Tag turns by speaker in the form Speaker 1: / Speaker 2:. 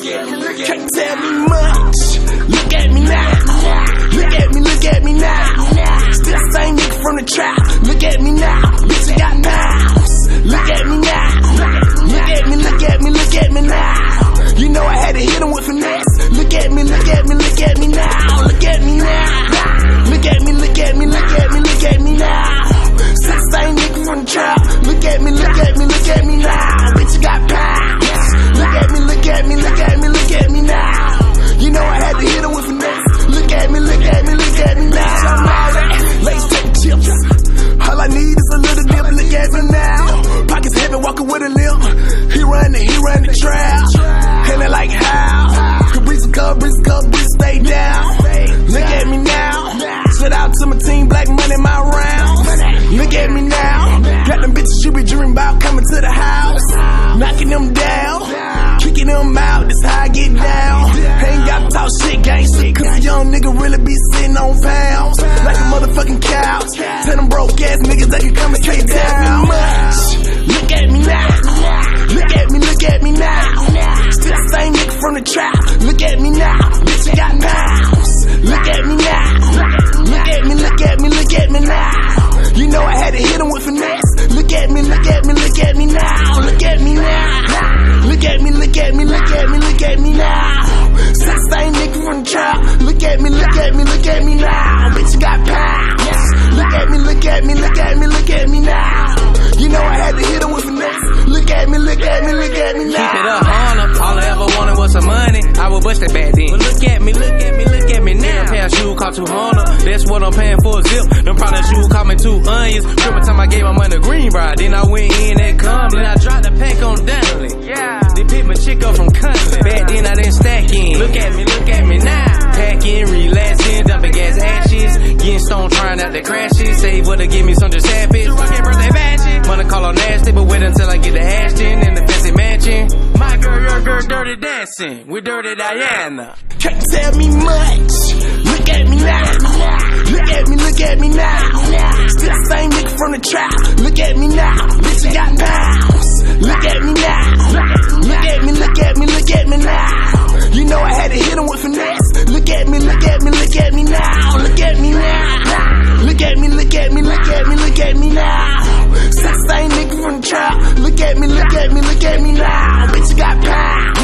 Speaker 1: Can't tell me much. Look at me now. Look at me, look at me now. Still the same nigga from the trap. Look at me now. Bitch, I got pounds. Look at me now. Look at me, look at me, look at me now. You know I had to hit him with finesse. Look at me, look at me, look at me now. Look at me now. Look at me, look at me, look at me, look at me now. Still the same nigga from the trap. Look at me, look at me, look at me now. Bitch, I got pounds. Look at me, look at me, look at me, look at me now. You know I had to hit him with finesse. Look at me, look at me, look at me now. I'm all that. Lace take chips. All I need is a little dip. Look at me now. Pockets heavy, walking with a limp. He run the trail. And they like how? Breeze stay down. Look at me now. Shout out to my team, Black Money, my round. Look at me now. Got them bitches you be dreaming about coming to the house. Knocking them down. Kicking them out, that's how I get down. Ain't gotta talk shit, gang shit. Cause a young nigga really be sitting on pounds. Like a motherfucking couch. Tell them broke ass niggas they can come and straight down. Look at me now. Look at me, look at me now. Still the same nigga from the trap. Look at me now. Bitch, I got pounds. Look at me now. Look at me, look at me, look at me now. You know I had to hit him with finesse. Look at me, look at me, look at me now. Look at me now. Look at me, look at me, look at me, look at me now. Still the same nigga from the trap. Look at me, look at me, look at me now. Bitch, I got pounds. Look at me, look at me, look at me, look at me now. You know I had to hit him with finesse. Look at me, look at me, look at me now.
Speaker 2: Keep it up, Honor. All I ever wanted was some money. I would bust it back then. But look at me, look at me, look at me now. Pair of shoes cost $200. That's what I'm paying for a zip. Them product shoes cost me 2 onions. Triple time I gave my money to Greenbrier. Then I went in at Cumberland. I dropped the pack on Donnelly. Yeah. They picked my chick up from Cumberland. Back then I didn't stack in. Look at me now. Packing, relaxing, dumping gas ashes. Getting stoned, trying out the crashes. Save what to give me some just happy. Rocket birthday badges. Wanna call her nasty, but wait until I get the Ashton and the fancy mansion. My girl, your girl, dirty dancing with Dirty Diana.
Speaker 1: Can't tell me much. Look at me now. Look at me, look at me now. Still the same nigga from the trap. Look at me now. Bitch, I got pounds. Look at me now. Look at me, look at me, look at me now. You know I had to hit him with finesse. Look at me, look at me, look at me now. Look at me now. Look at me, look at me, look at me, look at me now. Still the same nigga from the trap. Look at me, look at me, look at me now. Bitch, I got pounds.